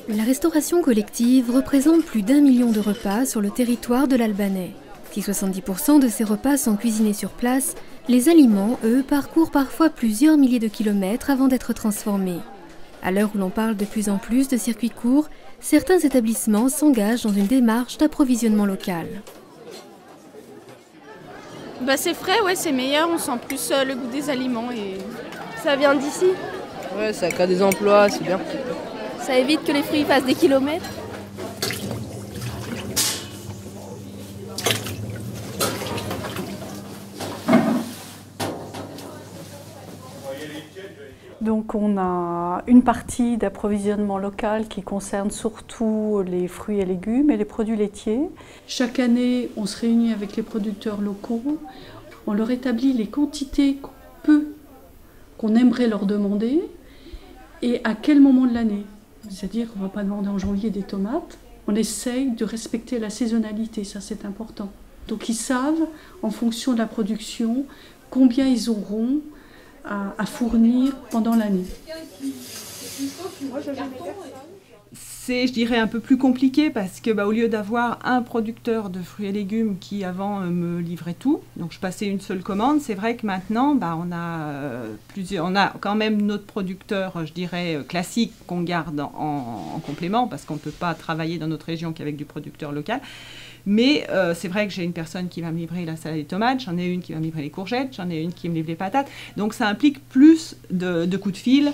La restauration collective représente plus d'1 million de repas sur le territoire de l'Albanais. Si 70% de ces repas sont cuisinés sur place, les aliments, eux, parcourent parfois plusieurs milliers de kilomètres avant d'être transformés. À l'heure où l'on parle de plus en plus de circuits courts, certains établissements s'engagent dans une démarche d'approvisionnement local. C'est frais, ouais, c'est meilleur, on sent plus le goût des aliments et ça vient d'ici. Ouais, ça crée des emplois, c'est bien. Ça évite que les fruits fassent des kilomètres. Donc on a une partie d'approvisionnement local qui concerne surtout les fruits et légumes et les produits laitiers. Chaque année, on se réunit avec les producteurs locaux, on leur établit les quantités qu'on aimerait leur demander et à quel moment de l'année. C'est-à-dire qu'on ne va pas demander en janvier des tomates, on essaye de respecter la saisonnalité, ça c'est important. Donc ils savent, en fonction de la production, combien ils auront à fournir pendant l'année. C'est, je dirais, un peu plus compliqué parce que au lieu d'avoir un producteur de fruits et légumes qui avant me livrait tout, donc je passais une seule commande, c'est vrai que maintenant on a quand même notre producteur, je dirais, classique qu'on garde en complément parce qu'on ne peut pas travailler dans notre région qu'avec du producteur local. Mais c'est vrai que j'ai une personne qui va me livrer la salade des tomates, j'en ai une qui va me livrer les courgettes, j'en ai une qui me livre les patates. Donc ça implique plus de coups de fil,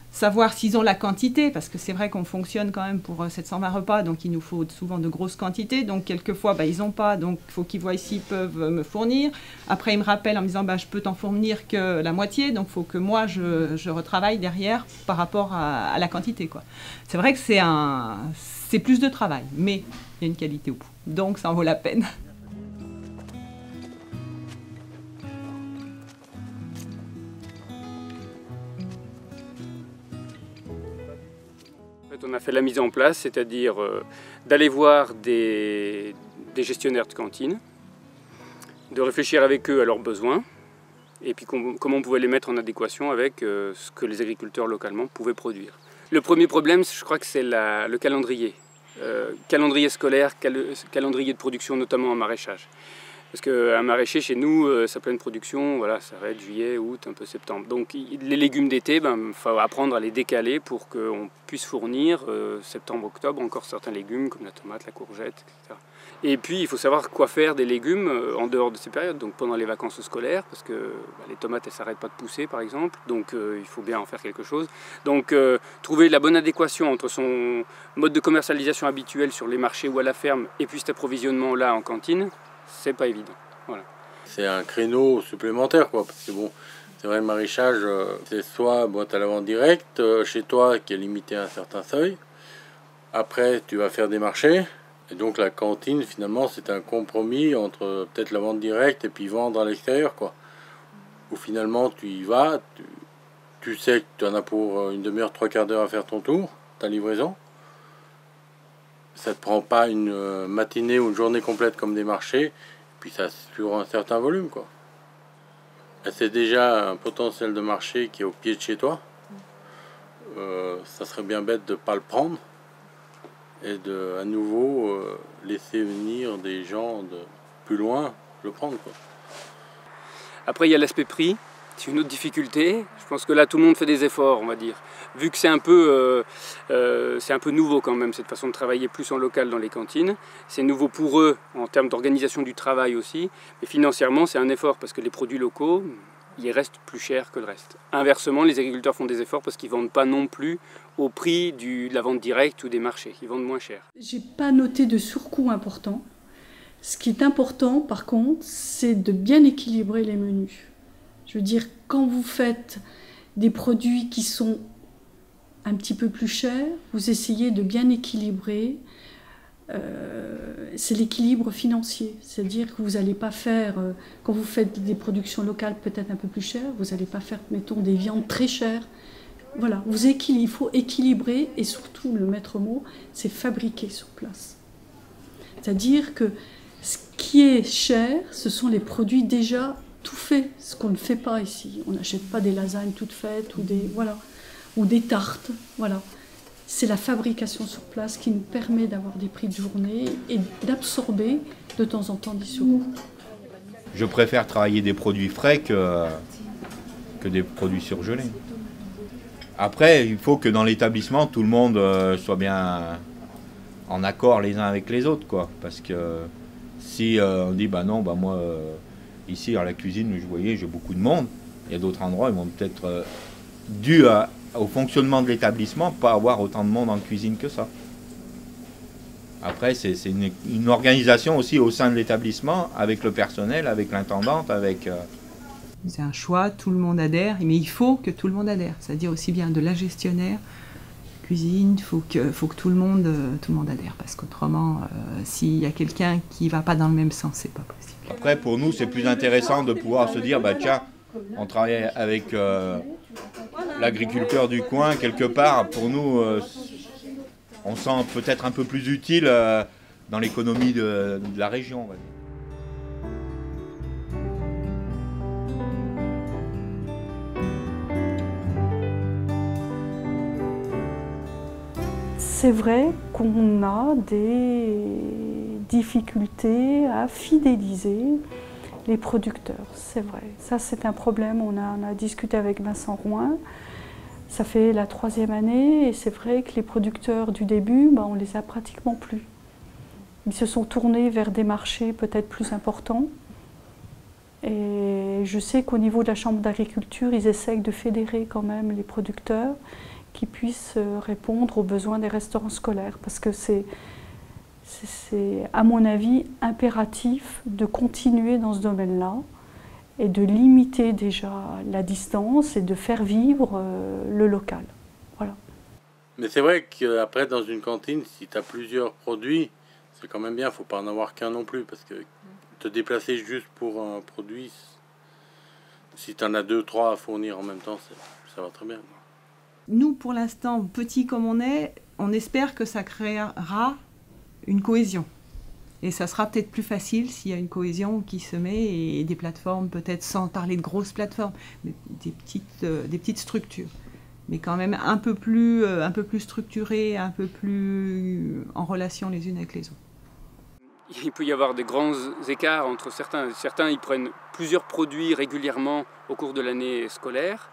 savoir s'ils ont la quantité, parce que c'est vrai qu'on fonctionne quand même pour 720 repas, donc il nous faut souvent de grosses quantités. Donc quelquefois, ils n'ont pas, donc il faut qu'ils voient s'ils peuvent me fournir. Après, ils me rappellent en me disant, je peux t'en fournir que la moitié, donc il faut que moi, je retravaille derrière par rapport à la quantité, quoi. C'est vrai que c'est plus de travail, mais il y a une qualité au bout. Donc ça en vaut la peine. On a fait la mise en place, c'est-à-dire d'aller voir des gestionnaires de cantine, de réfléchir avec eux à leurs besoins, et puis comment on pouvait les mettre en adéquation avec ce que les agriculteurs localement pouvaient produire. Le premier problème, je crois que c'est le calendrier. Calendrier scolaire, calendrier de production, notamment en maraîchage. Parce qu'un maraîcher, chez nous, sa pleine production, ça arrête juillet, août, un peu septembre. Donc les légumes d'été, il faut apprendre à les décaler pour qu'on puisse fournir septembre, octobre, encore certains légumes comme la tomate, la courgette, etc. Et puis il faut savoir quoi faire des légumes en dehors de ces périodes, donc pendant les vacances scolaires, parce que les tomates, elles ne s'arrêtent pas de pousser par exemple, donc il faut bien en faire quelque chose. Donc trouver la bonne adéquation entre son mode de commercialisation habituel sur les marchés ou à la ferme, et puis cet approvisionnement-là en cantine, c'est pas évident. Voilà. C'est un créneau supplémentaire, quoi, parce que c'est vrai, le maraîchage, c'est soit boîte à la vente directe, chez toi qui est limité à un certain seuil. Après, tu vas faire des marchés. Et donc la cantine, finalement, c'est un compromis entre peut-être la vente directe et puis vendre à l'extérieur, quoi. Où finalement, tu y vas, tu sais que tu en as pour une demi-heure, 3/4 d'heure à faire ton tour, ta livraison. Ça ne te prend pas une matinée ou une journée complète comme des marchés, puis ça sur un certain volume, quoi. C'est déjà un potentiel de marché qui est au pied de chez toi. Ça serait bien bête de ne pas le prendre et de à nouveau laisser venir des gens de plus loin le prendre, quoi. Après, il y a l'aspect prix. C'est une autre difficulté. Je pense que là, tout le monde fait des efforts, on va dire. Vu que c'est un peu nouveau quand même, cette façon de travailler plus en local dans les cantines. C'est nouveau pour eux en termes d'organisation du travail aussi. Mais financièrement, c'est un effort parce que les produits locaux, ils restent plus chers que le reste. Inversement, les agriculteurs font des efforts parce qu'ils ne vendent pas non plus au prix de la vente directe ou des marchés. Ils vendent moins cher. J'ai pas noté de surcoût important. Ce qui est important, par contre, c'est de bien équilibrer les menus. Je veux dire, quand vous faites des produits qui sont un petit peu plus chers, vous essayez de bien équilibrer. C'est l'équilibre financier. C'est-à-dire que vous n'allez pas faire, quand vous faites des productions locales peut-être un peu plus chères, vous n'allez pas faire, mettons, des viandes très chères. Voilà, il faut équilibrer et surtout, le maître mot, c'est fabriquer sur place. C'est-à-dire que ce qui est cher, ce sont les produits déjà tout fait, ce qu'on ne fait pas ici. On n'achète pas des lasagnes toutes faites ou des tartes. Voilà. c'est la fabrication sur place qui nous permet d'avoir des prix de journée et d'absorber de temps en temps des surcoûts. Je préfère travailler des produits frais que des produits surgelés. Après, il faut que dans l'établissement, tout le monde soit bien en accord les uns avec les autres, quoi. Parce que si on dit, bah non, bah moi, ici, à la cuisine, vous voyez, j'ai beaucoup de monde. Il y a d'autres endroits, ils vont peut-être, dû au fonctionnement de l'établissement, pas avoir autant de monde en cuisine que ça. Après, c'est une organisation aussi au sein de l'établissement, avec le personnel, avec l'intendante, avec... C'est un choix, tout le monde adhère, mais il faut que tout le monde adhère. C'est-à-dire aussi bien de la gestionnaire, cuisine, il faut que tout le monde adhère. Parce qu'autrement, s'il y a quelqu'un qui ne va pas dans le même sens, c'est pas possible. Après, pour nous, c'est plus intéressant de pouvoir se dire, bah tiens, on travaille avec l'agriculteur du coin, quelque part. Pour nous, on sent peut-être un peu plus utile dans l'économie de la région, on va dire. C'est vrai qu'on a des difficultés à fidéliser les producteurs, c'est vrai. Ça, c'est un problème. On a discuté avec Vincent Rouin. Ça fait la 3e année et c'est vrai que les producteurs du début, on ne les a pratiquement plus. Ils se sont tournés vers des marchés peut-être plus importants. Et je sais qu'au niveau de la Chambre d'agriculture, ils essayent de fédérer quand même les producteurs qui puissent répondre aux besoins des restaurants scolaires. Parce que c'est, à mon avis, impératif de continuer dans ce domaine-là et de limiter déjà la distance et de faire vivre le local. Voilà. Mais c'est vrai qu'après, dans une cantine, si tu as plusieurs produits, c'est quand même bien, il ne faut pas en avoir qu'un non plus, parce que te déplacer juste pour un produit, si tu en as 2, 3 à fournir en même temps, ça va très bien. Nous, pour l'instant, petits comme on espère que ça créera une cohésion. Et ça sera peut-être plus facile s'il y a une cohésion qui se met et des plateformes, peut-être sans parler de grosses plateformes, mais des petites structures. Mais quand même un peu plus structurées, un peu plus en relation les unes avec les autres. Il peut y avoir des grands écarts entre certains. Certains, ils prennent plusieurs produits régulièrement au cours de l'année scolaire.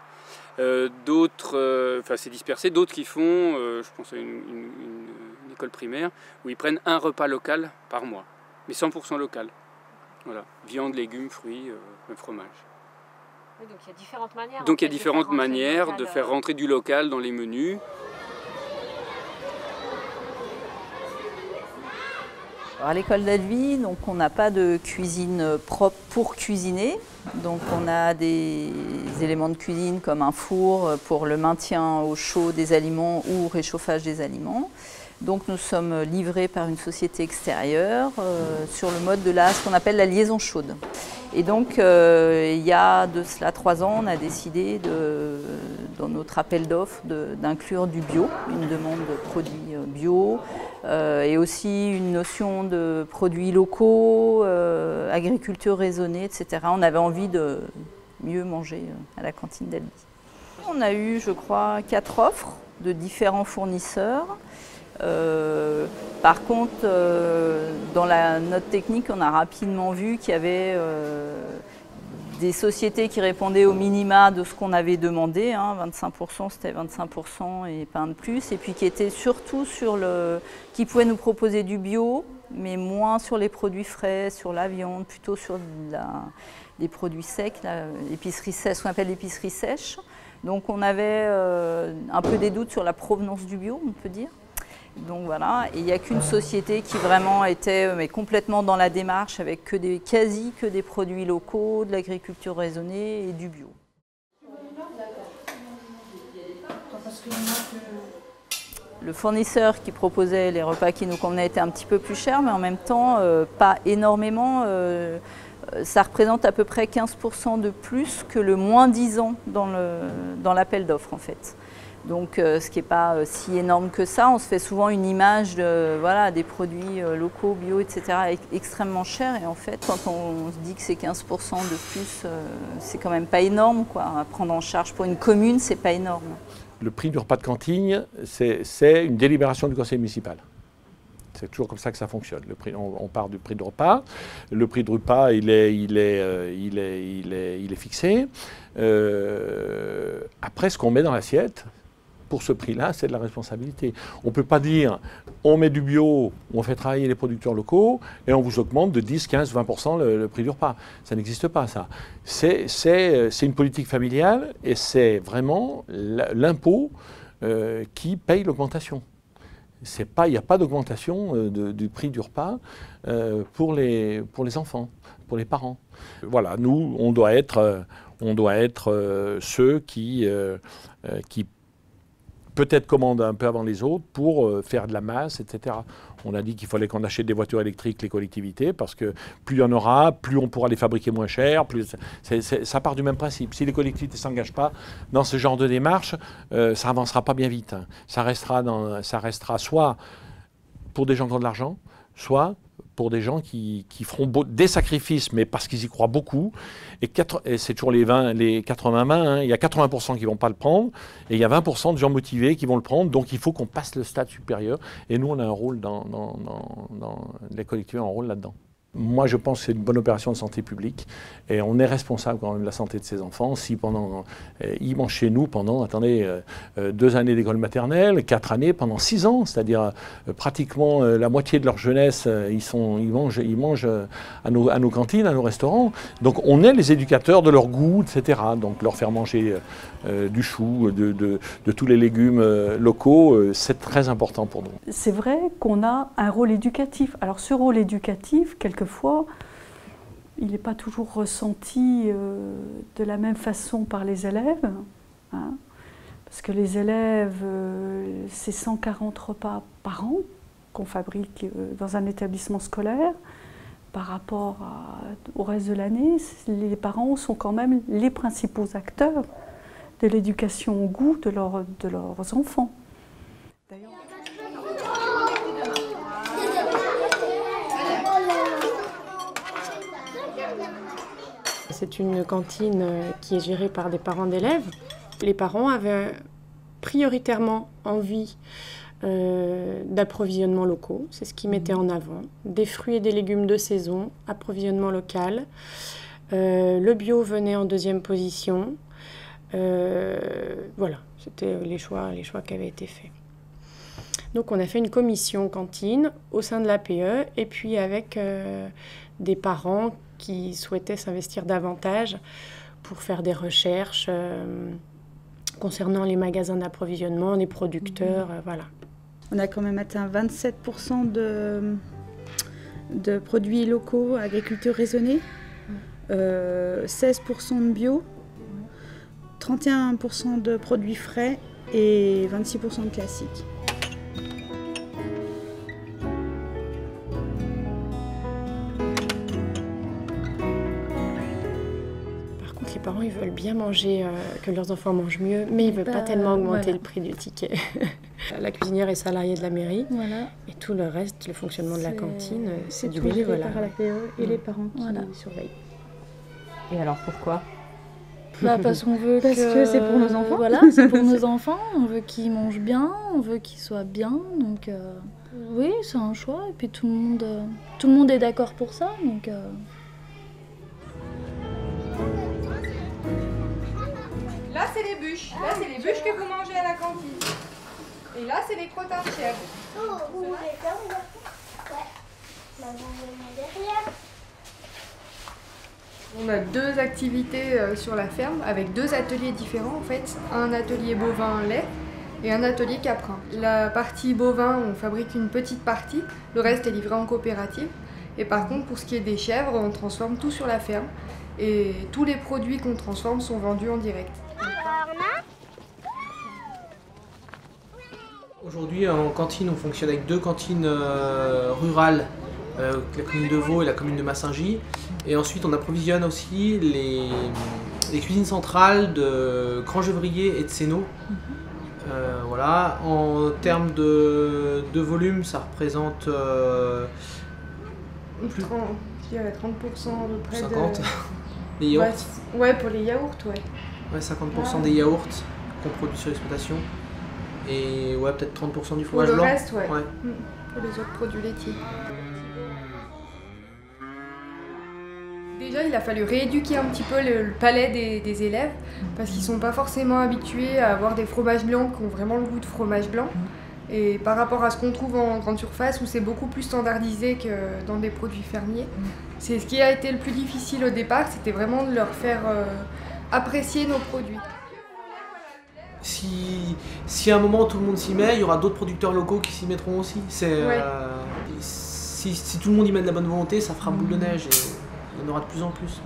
D'autres, c'est dispersé. D'autres qui font, je pense à une école primaire, où ils prennent un repas local par mois, mais 100% local. Voilà, viande, légumes, fruits, fromage. Oui, donc il y a différentes manières. Donc il y a différentes manières de faire rentrer du local dans les menus. À l'école d'Albi, donc on n'a pas de cuisine propre pour cuisiner. Donc on a des éléments de cuisine comme un four pour le maintien au chaud des aliments ou réchauffage des aliments. Donc nous sommes livrés par une société extérieure sur le mode de ce qu'on appelle la liaison chaude. Et donc il y a de cela 3 ans, on a décidé dans notre appel d'offres d'inclure du bio, une demande de produits bio et aussi une notion de produits locaux, agriculture raisonnée, etc. On avait envie de mieux manger à la cantine d'Albi. On a eu, je crois, 4 offres de différents fournisseurs. Par contre, dans la note technique, on a rapidement vu qu'il y avait des sociétés qui répondaient au minima de ce qu'on avait demandé, 25%, c'était 25% et pas un de plus, et puis qui étaient surtout qui pouvaient nous proposer du bio, mais moins sur les produits frais, sur la viande, plutôt sur des produits secs, l'épicerie sèche, ce qu'on appelle l'épicerie sèche. Donc on avait un peu des doutes sur la provenance du bio, on peut dire. Donc voilà, et il n'y a qu'une société qui vraiment était complètement dans la démarche avec quasi que des produits locaux, de l'agriculture raisonnée et du bio. Le fournisseur qui proposait les repas qui nous convenaient était un petit peu plus cher, mais en même temps pas énormément. Ça représente à peu près 15% de plus que le moins 10 ans dans l'appel d'offres en fait. Donc ce qui n'est pas si énorme que ça. On se fait souvent une image voilà, des produits locaux, bio, etc. extrêmement chers. Et en fait, quand on se dit que c'est 15% de plus, c'est quand même pas énorme, quoi. À prendre en charge pour une commune, c'est pas énorme. Le prix du repas de cantine, c'est une délibération du conseil municipal. C'est toujours comme ça que ça fonctionne. Le prix, on part du prix de repas. Le prix de repas, il est fixé. Après, ce qu'on met dans l'assiette, pour ce prix-là, c'est de la responsabilité. On ne peut pas dire, on met du bio, on fait travailler les producteurs locaux et on vous augmente de 10, 15, 20% le prix du repas. Ça n'existe pas, ça. C'est une politique familiale et c'est vraiment l'impôt qui paye l'augmentation. Il n'y a pas d'augmentation du prix du repas pour les enfants, pour les parents. Voilà, nous, on doit être ceux qui peut-être commandent un peu avant les autres pour faire de la masse, etc. On a dit qu'il fallait qu'on achète des voitures électriques, les collectivités, parce que plus il y en aura, plus on pourra les fabriquer moins cher. Ça part du même principe. Si les collectivités ne s'engagent pas dans ce genre de démarche, ça n'avancera pas bien vite. Ça restera soit pour des gens qui ont de l'argent, soit pour des gens qui feront des sacrifices, mais parce qu'ils y croient beaucoup. Et c'est toujours les 80 mains, hein. Il y a 80% qui ne vont pas le prendre, et il y a 20% de gens motivés qui vont le prendre. Donc il faut qu'on passe le stade supérieur. Et nous, on a un rôle les collectivités ont un rôle là-dedans. Moi, je pense que c'est une bonne opération de santé publique et on est responsable quand même de la santé de ces enfants. Si ils mangent chez nous pendant, attendez, 2 années d'école maternelle, 4 années pendant 6 ans, c'est-à-dire pratiquement la moitié de leur jeunesse, ils mangent à nos cantines, à nos restaurants. Donc on est les éducateurs de leur goût, etc. Donc leur faire manger du chou, de tous les légumes locaux, c'est très important pour nous. C'est vrai qu'on a un rôle éducatif. Alors ce rôle éducatif, quelquefois, il n'est pas toujours ressenti de la même façon par les élèves, hein, parce que les élèves, c'est 140 repas par an qu'on fabrique dans un établissement scolaire. Par rapport au reste de l'année, les parents sont quand même les principaux acteurs de l'éducation au goût de leurs enfants. C'est une cantine qui est gérée par des parents d'élèves. Les parents avaient prioritairement envie d'approvisionnements locaux, c'est ce qu'ils mettaient en avant. Des fruits et des légumes de saison, approvisionnement local. Le bio venait en 2e position. Voilà, c'était les choix qui avaient été faits. Donc on a fait une commission cantine au sein de l'APE et puis avec des parents qui souhaitaient s'investir davantage pour faire des recherches concernant les magasins d'approvisionnement, les producteurs, voilà. On a quand même atteint 27% de produits locaux, agriculture raisonnée, 16% de bio, 31% de produits frais et 26% de classiques. Les parents, ils veulent bien manger, que leurs enfants mangent mieux, mais ils ne veulent pas tellement augmenter le prix du ticket. La cuisinière est salariée de la mairie, et tout le reste, le fonctionnement de la cantine, c'est du bénévolat. Par la PE et les parents qui surveillent. Et alors pourquoi ? Parce qu'on veut que c'est pour nos enfants. Voilà, c'est pour nos enfants. On veut qu'ils mangent bien, on veut qu'ils soient bien. Donc oui, c'est un choix. Et puis tout le monde est d'accord pour ça. Donc, Là, c'est les bûches. Là, c'est les bûches que vous mangez à la cantine. Et là, c'est les crottins de chèvre. On a 2 activités sur la ferme avec 2 ateliers différents en fait. Un atelier bovin lait et un atelier caprin. La partie bovin, on fabrique une petite partie, le reste est livré en coopérative. Et par contre, pour ce qui est des chèvres, on transforme tout sur la ferme. Et tous les produits qu'on transforme sont vendus en direct. Aujourd'hui, en cantine, on fonctionne avec 2 cantines rurales, la commune de Vaux et la commune de Massingy. Et ensuite, on approvisionne aussi les cuisines centrales de Crangevrier et de Sénaux, voilà. En termes de volume, ça représente plus 30, je dirais 30% à peu près. 50 des yaourts. Ouais, pour les yaourts, ouais. Ouais, 50% des yaourts qu'on produit sur l'exploitation. Et ouais, peut-être 30% du fromage blanc. Pour le reste, ouais. Pour les autres produits laitiers. Déjà, il a fallu rééduquer un petit peu le palais des élèves parce qu'ils ne sont pas forcément habitués à avoir des fromages blancs qui ont vraiment le goût de fromage blanc. Et par rapport à ce qu'on trouve en grande surface où c'est beaucoup plus standardisé que dans des produits fermiers, c'est ce qui a été le plus difficile au départ, c'était vraiment de leur faire apprécier nos produits. Si à un moment tout le monde s'y met, il y aura d'autres producteurs locaux qui s'y mettront aussi. Si tout le monde y met de la bonne volonté, ça fera boule de neige et il y en aura de plus en plus.